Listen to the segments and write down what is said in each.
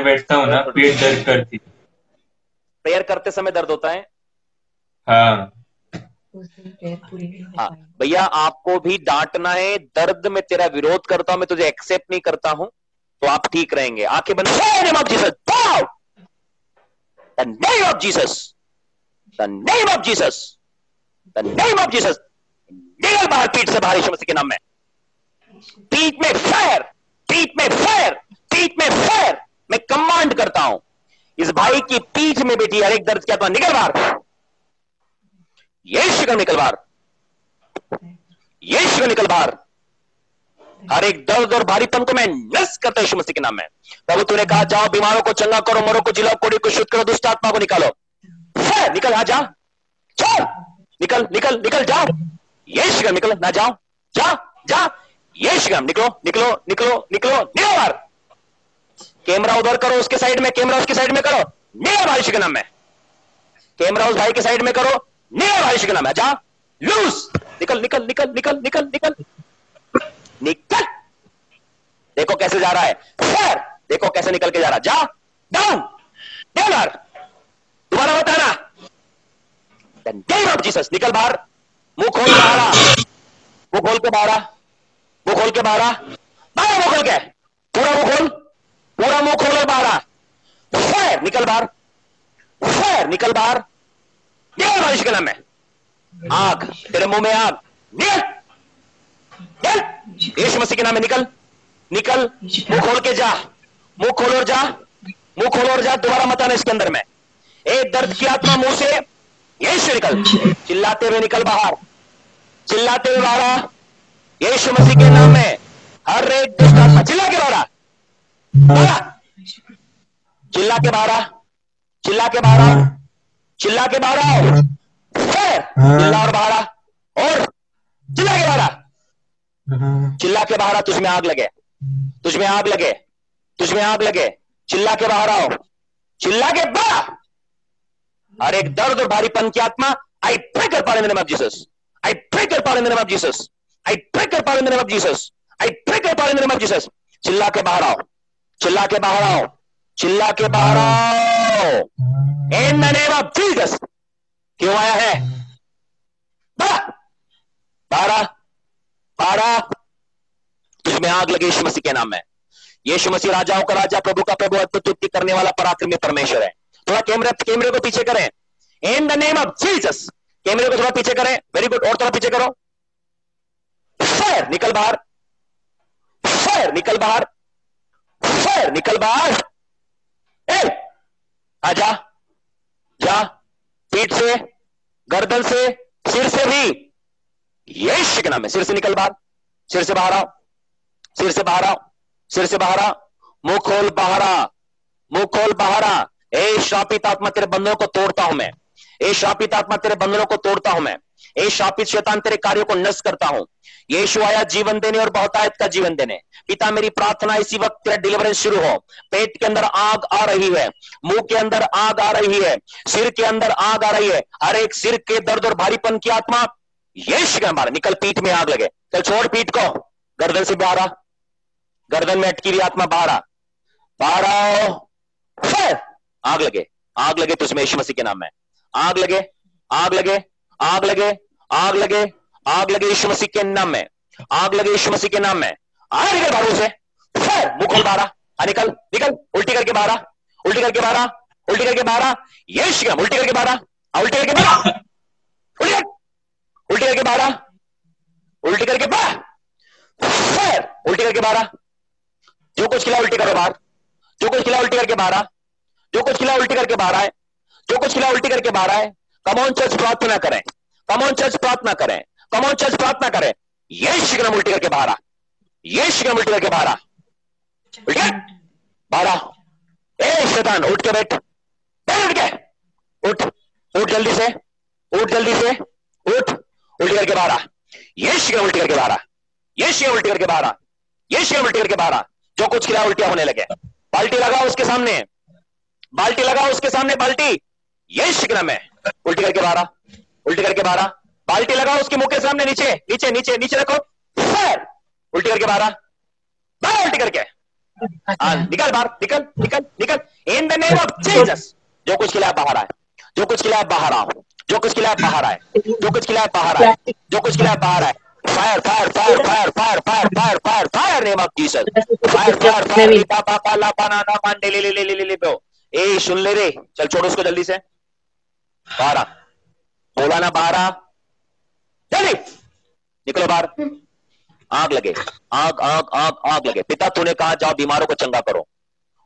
मैं बैठता हूँ ना, पेट दर्द करती। प्रेयर करते समय दर्द होता है? हाँ। उस दिन प्रेयर पूरी नहीं हो हाँ पाई। भैया, आपको भी डांटना है। दर्द में तेरा विरोध करता हूं, मैं तुझे एक्सेप्ट नहीं करता हूं, तो आप ठीक रहेंगे। आंखें बंद। Name of Jesus, the name of Jesus, the name of Jesus, the name of Jesus. निकल बाहर पीठ से, बाहर यीशु मसीह के नाम में। पीठ में फायर, पीठ में फायर, पीठ में फायर। मैं कमांड करता हूं, इस भाई की पीठ में बेटी हर एक दर्द क्या तो निकल बाहर। यीशु का निकल बाहर, यीशु का निकल बाहर। हर एक दर्द और भारीपन को मैं नष्ट करता हूं यीशु मसीह के नाम में। प्रभु तूने कहा जाओ, बीमारों को चंगा करो, मरो को जिलाओ, कोड़ी को शुद्ध करो, दुष्ट आत्मा को निकालो। निकल, यहां जा, चल, निकल निकल निकल, जाओ। यीशु का निकल, ना जाओ, जा जा। यीशु का निकलो निकलो निकलो निकलो, निकलो बाहर। कैमरा उधर करो, उसके साइड में, कैमरा उसके साइड में करो। निकल भाई यीशु के नाम में। कैमरा उस भाई के साइड में करो। निकल भाई यीशु के नाम में, जा, लूज। निकल निकल निकल निकल निकल निकल निकल। देखो कैसे जा रहा है, सर, देखो कैसे निकल के जा रहा है। जा, डाउन, डाउन। दोबारा बताना। द नेम ऑफ जीसस, निकल बाहर। मुंह खोल के बाहर आ, मुंह खोल के बाहर आ, मुंह खोल के बाहर आ, बाहर मुंह खोल के, पूरा मुंह खोल, पूरा मुंह खोलो, बाहर आ। फायर, निकल बाहर, फायर, निकल बाहर। निकल बारिश के नाम में। आग, तेरे मुंह में आग, निकल, निकल यीशु मसीह के नाम में, निकल निकल। मुंह खोल के जा, मुंह खोल और जा, मुंह खोल और जा। दोबारा मत आना इसके अंदर में। एक दर्द की आत्मा मुंह से, यीशु निकल। चिल्लाते हुए निकल बाहर, चिल्लाते हुए बाहर आ, यीशु मसीह के नाम में। हर एक दुष्ट आत्मा चिल्ला के बाहर आ, चिल्ला के बाहर आ, चिल्ला के बाहर आ, चिल्ला के बाहर आओ। फिर चिल्ला और बाहर आ, और चिल्ला के बाहर आ, चिल्ला के बाहर आ। तुझमें आग लगे, तुझमें आग लगे, तुझमें आग लगे। चिल्ला के बाहर आओ, चिल्ला के बाहर। हर एक दर्द और भारीपन की आत्मा, आई प्रे कर पा in the name of Jesus, I pray कर पा in the name of Jesus, I pray कर पा in the name of Jesus, I pray कर पा in the name of Jesus. चिल्ला के बाहर आओ, चिल्ला के बाहर आओ, चिल्ला के बाहर आओ इन द नेम ऑफ जीसस। क्यों आया है? बाहर आ, बाहर आ। तुझमें आग लगे यीशु मसीह के नाम में। यीशु मसीह राजाओं का राजा, प्रभु का प्रभु, अद्भुत करने वाला पराक्रमी परमेश्वर है। थोड़ा कैमरे को पीछे करें, इन द नेम ऑफ जीसस। कैमरे को थोड़ा पीछे करें, वेरी गुड, और थोड़ा पीछे करो। फायर, निकल बाहर, फायर, निकल बाहर, फायर, निकल बाहर। आजा, जा, पीठ से, गर्दन से, सिर से भी, यीशु के नाम में। सिर से निकल बाहर, सिर से बाहर आओ, सिर से बाहर आओ, सिर से बाहर आओ। मुंह खोल बाहर आ, मुंह खोल बाहर आ। ए श्रापित आत्मा, तेरे बंधनों को तोड़ता हूं मैं। ए श्रापित आत्मा, तेरे बंधनों को तोड़ता हूं मैं। ए श्रापित शैतान, तेरे कार्यों को नष्ट करता हूं। यीशु आया जीवन देने और बहुतायत का जीवन देने। पिता, मेरी प्रार्थना इसी वक्त तेरा डिलीवरेंस शुरू हो। पेट के अंदर आग आ रही है, मुंह के अंदर आग आ रही है, सिर के अंदर आग आ रही है। हर एक सिर के दर्द और भारीपन की आत्मा यीशु के नाम, निकल। पीठ में आग लगे, चल छोड़ पीठ को। गर्दन से बाहर आ, गर्दन में अटकी हुई आत्मा बाहर आ, बाहर आओ। फिर आग लगे, आग लगे तुझमें यीशु मसीह के नाम में। आग लगे, आग लगे, आग लगे, आग लगे, आग लगे यीशु मसीह के नाम में। आग लगे यीशु मसीह के नाम में। आ निकल बाहर से। फिर मुंह खोल बाहर आ, निकल निकल, उल्टी करके बाहर आ, उल्टी करके बाहर आ, उल्टी करके बाहर आ। यीशु का, उल्टी करके बाहर आ, उल्टी करके बाहर, उल्टी करके बाहर आ, उल्टी करके बाहर, फिर उल्टी करके बाहर आ। जो कुछ खिला उल्टी करो बाहर, जो कुछ खिला उल्टी करके बाहर आ, जो कुछ खिला उल्टी करके बाहर आए, जो कुछ खिला उल्टी करके बाहर आए। कमॉन चर्च, प्रार्थना करें, कमॉन चर्च, प्रार्थना करें, कमॉन चर्च, प्रार्थना करें। यीशु के नाम उल्टी करके बाहर आ, यीशु के नाम उल्टी करके बाहर आ, उल्टी बाहर आ। ए शैतान, उठ के बैठ, उठ के, उठ, उठ जल्दी से, उठ जल्दी से, उठ, उल्टी करके बाहर आ। यीशु के नाम उल्टी करके बाहर आ, यीशु के नाम उल्टी करके बाहर आ, यीशु के नाम उल्टी करके बाहर आ। जो कुछ खिला उल्टियां होने लगे। बाल्टी लगाओ उसके सामने, बाल्टी लगाओ उसके सामने, बाल्टी यीशु के नाम में। उल्टी करके बाहर आ, उल्टी करके बाहर आ। बाल्टी लगाओ उसके मुंह के सामने, नीचे नीचे नीचे नीचे रखो। फिर उल्टी करके बाहर आ, बाहर उल्टी करके, निकल बाहर, निकल निकल निकल इन द नेम ऑफ जीसस। जो कुछ के लिए आप बाहर आए, जो कुछ के लिए आप बाहर आओ, जो कुछ के लिए आप बाहर आए, जो कुछ के लिए आप बाहर आए, जो कुछ के लिए आप बाहर आए। Fire fire fire fire fire fire fire fire fire name of Jesus. Fire fire fire पापा ला बनाना मांडे ले ले ले ले ले ले। ए सुन ले रे, चल छोड़ उसको जल्दी से बाहर आ, बोला ना बाहर आ, जल्दी निकलो बाहर। आग लगे, आग आग आग आग लगे। पिता तूने कहा जाओ बीमारों को चंगा करो,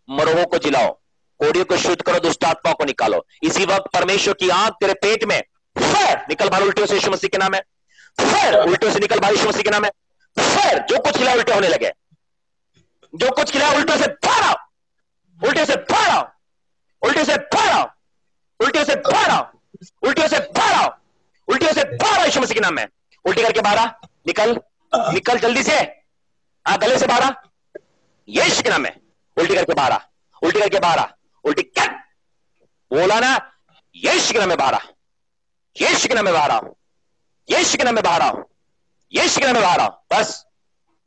मरोगों को जिलाओ, कोड़ियों को शुद्ध करो, दुष्ट आत्माओं को निकालो। इसी वक्त परमेश्वर की आग तेरे पेट में फायर निकल बाहर उल्टियों से यीशु मसीह के नाम है। फायर उल्टियों से निकल बाहर यीशु मसीह के नाम है। फायर जो कुछ खिलाया उल्टे होने लगे, जो कुछ खिलाया उल्टों से बाहर आओ, उल्टे से बाहर आओ, उल्टे से बाहर आओ, उल्टे से बाहर आओ, उल्टियों से बाहर आओ, उल्टियों से बाहर आओ यीशु मसीह के नाम में। उल्टी करके बाहर आ, निकल निकल जल्दी से आ, गले से बाहर आ यीशु के नाम में। उल्टी करके बाहर आ, उल्टी करके बाहर आ, उल्टी कर बोला ना यीशु के नाम में बाहर आ, यीशु के नाम में बाहर आओ, यीशु के नाम में बाहर आओ, यीशु के नाम में बाहर आओ। बस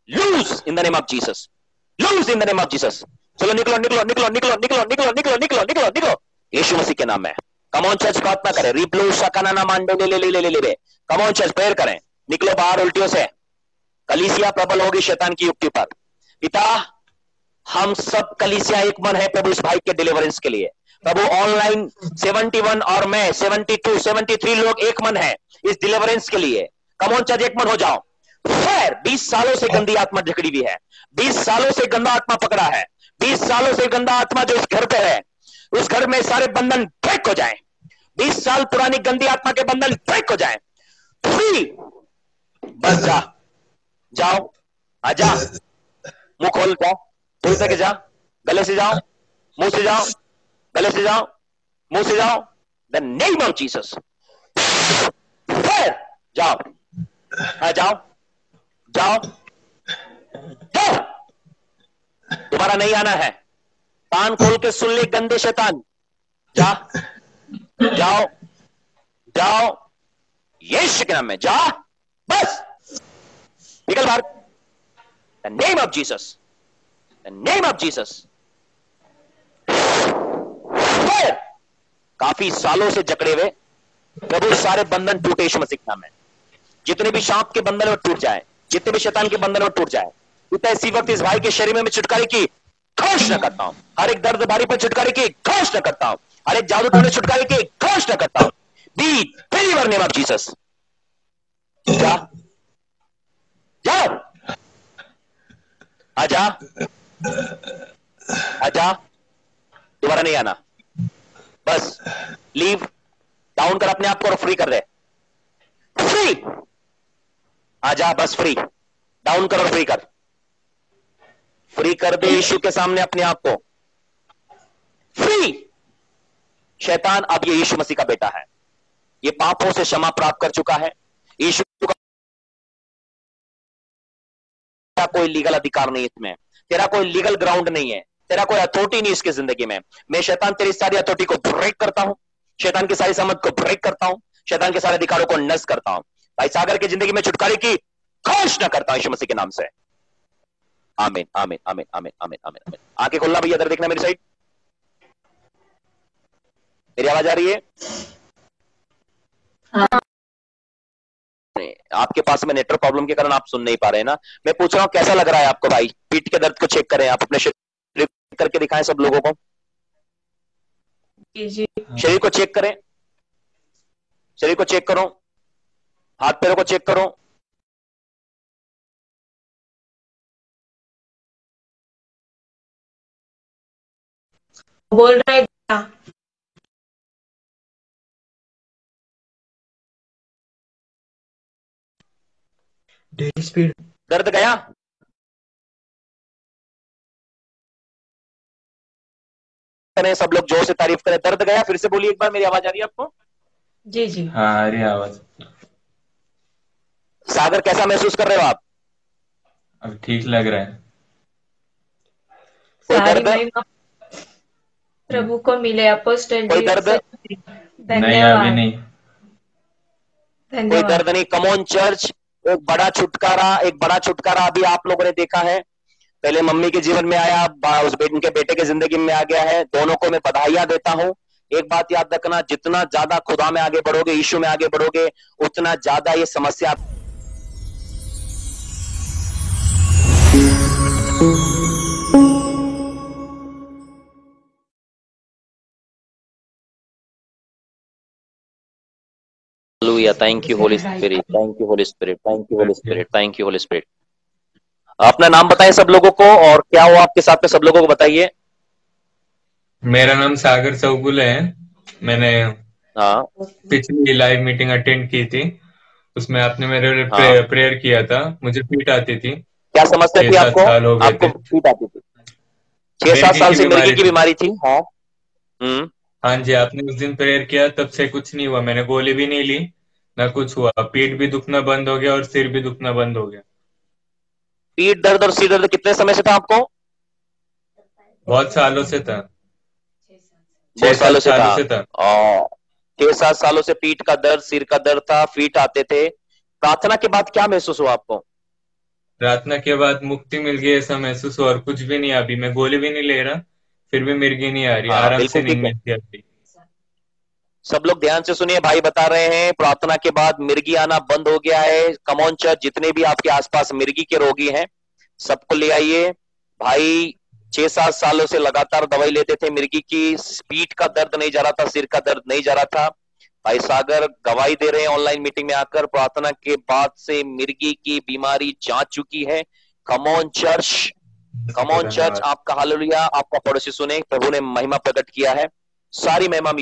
loose in the name of Jesus, loose in the name of Jesus. चलो निकलो निकलो निकलो निकलो निकलो निकलो निकलो निकलो निकलो निकलो यीशु मसीह के नाम में। कम ऑन चर्च प्रार्थना करें, रिप्लो शकना ना मांडो ले ले ले ले ले। कम ऑन चर्च प्रेयर करें, निकलो बाहर उल्टियों से। कलीसिया प्रबल होगी शैतान की युक्ति पर। पिता हम सब कलीसिया एक मन है प्रभु इस भाई के डिलीवरेंस के लिए। प्रभु ऑनलाइन 71 और मैं 72 73 लोग एक मन है इस डिलीवरेंस के लिए। कम ऑन चर्च एक मन हो जाओ। खैर 20 सालों से गंदी आत्मा जकड़ी हुई है, 20 सालों से गंदा आत्मा पकड़ा है, 20 सालों से गंदा आत्मा जो इस घर पे है, उस घर में सारे बंधन ब्रेक हो जाएं। 20 साल पुरानी गंदी आत्मा के बंधन ब्रेक हो जाएं। फ्री बस जा, जाओ आजा, मुंह खोल जाओ, खोल सके जा, गले से जाओ, मुंह से जाओ, गले से जाओ, मुंह से जाओ। द नेम ऑफ जीसस जाओ, हाँ जाओ जाओ जाओ, दोबारा नहीं आना है। कान खोल के सुन ले गंदे शैतान, जा जाओ जाओ यीशु के नाम में जा, बस निकल बाहर। The name of Jesus, the name of Jesus. काफी सालों से जकड़े हुए प्रभु सारे बंधन टूटे यीशु मसीह के नाम में। जितने भी सांप के बंधन वो टूट जाए, जितने भी शैतान के बंधन वो टूट जाए। पिता इसी वक्त इस भाई के शरीर में मैं छुटकारे की घोषणा करता हूं, हर एक दर्द भारी पर छुटकारे की घोषणा करता हूं, हर एक जादू टोने छुटकारे की घोषणा करता हूं। B deliver name of Jesus. जा जाओ, आजा आजा, दोबारा नहीं आना, बस लीव, डाउन कर अपने आप को और फ्री कर दे। फ्री आजा, बस फ्री, डाउन कर और फ्री कर, फ्री कर दे यीशु के सामने अपने आप को। फ्री शैतान अब ये यीशु मसीह का बेटा है, ये पापों से क्षमा प्राप्त कर चुका है। यीशु का कोई लीगल अधिकार नहीं इसमें, तेरा कोई लीगल ग्राउंड नहीं है, तेरा कोई अथॉरिटी नहीं इसकी जिंदगी में। मैं शैतान तेरी सारी अथॉरिटी को ब्रेक करता हूं, शैतान की सारी समझ को ब्रेक करता हूं, शैतान के सारे अधिकारों को नष्ट करता हूं। भाई सागर की जिंदगी में छुटकारे की घोषणा करता हूं यीशु मसीह के नाम से। आमीन आमीन आमीन आमीन आमीन आमीन आमीन। आंखें खोलना भैया, इधर देखना मेरी साइड। मेरी आवाज आ रही है? हाँ। आपके पास में नेटवर्क प्रॉब्लम के कारण आप सुन नहीं पा रहे हैं ना। मैं पूछ रहा हूं कैसा लग रहा है आपको भाई? पीठ के दर्द को चेक करें, आप अपने शरीर करके दिखाएं सब लोगों को। जी शरीर को चेक करें, शरीर को चेक करो, हाथ पैरों को चेक करो। बोल रहा है डेली स्पीड। दर्द गया? करें सब लोग, जोर से तारीफ करें। दर्द गया? फिर से बोलिए एक बार, मेरी आवाज आ रही है आपको? जी जी हाँ आ रही है आवाज। सागर कैसा महसूस कर रहे हो आप? अब ठीक लग रहा है। कोई सारी दर्द? महिमा प्रभु को मिले। अपोस्टल कोई जी दर्द? नहीं अभी धन्यवाद नहीं। कोई धन्यवाद। दर्द नहीं। कम ऑन चर्च, एक बड़ा छुटकारा, एक बड़ा छुटकारा अभी आप लोगों ने देखा है। पहले मम्मी के जीवन में आया, उस उनके बेटे के जिंदगी में आ गया है। दोनों को मैं बधाइयां देता हूं। एक बात याद रखना, जितना ज्यादा खुदा में आगे बढ़ोगे, यीशु में आगे बढ़ोगे, उतना ज्यादा ये समस्या hallelujah. Thank you Holi spirit, thank you Holi spirit, thank you Holi spirit, thank you Holi spirit. अपना नाम बताएं सब लोगों को, और क्या हुआ आपके साथ में, सब लोगों को बताइए। मेरा नाम सागर चौगुले है। मैंने हाँ पिछली लाइव मीटिंग अटेंड की थी, उसमें आपने मेरे लिए हाँ। प्रेयर किया था। मुझे पीठ आती थी, क्या समस्या थी 6-7 आपको? साल हो गए आपको थे। पीठ आती थी? 6-7 मिर्गी साल की से मिर्गी की थी। बीमारी थी। हाँ। हाँ जी, आपने उस दिन प्रेयर किया, तब से कुछ नहीं हुआ। मैंने गोली भी नहीं ली, ना कुछ हुआ। पीठ भी दुखना बंद हो गया और सिर भी दुखना बंद हो गया। पीठ दर्द और सिर दर्द कितने समय से था आपको? बहुत सालों से था, बहुत 6-7 सालों से सालों था। से था। 6-7 सालों से पीठ का दर्द, सिर का दर्द था, फीट आते थे। प्रार्थना के बाद क्या महसूस हुआ आपको? प्रार्थना के बाद मुक्ति मिल गई ऐसा महसूस हुआ, और कुछ भी नहीं। अभी मैं गोली भी नहीं ले रहा, फिर भी मिर्गी नहीं आ रही, हाँ आराम से बिल्कुल नींद ठीक है। मिलती है अभी। सब लोग ध्यान से सुनिए, भाई बता रहे हैं प्रार्थना के बाद मिर्गी आना बंद हो गया है। कम ऑन चर्च, जितने भी आपके आसपास मिर्गी के रोगी हैं सबको ले आइए। भाई 6-7 सालों से लगातार दवाई लेते थे मिर्गी की, पीठ का दर्द नहीं जा रहा था, सिर का दर्द नहीं जा रहा था। भाई सागर गवाही दे रहे हैं ऑनलाइन मीटिंग में आकर, प्रार्थना के बाद से मिर्गी की बीमारी जा चुकी है। Come on church, come on church. धन्यवाद। आपका हालेलुया, आपका पड़ोसी सुने, प्रभु ने महिमा प्रकट किया है। सारी महिमा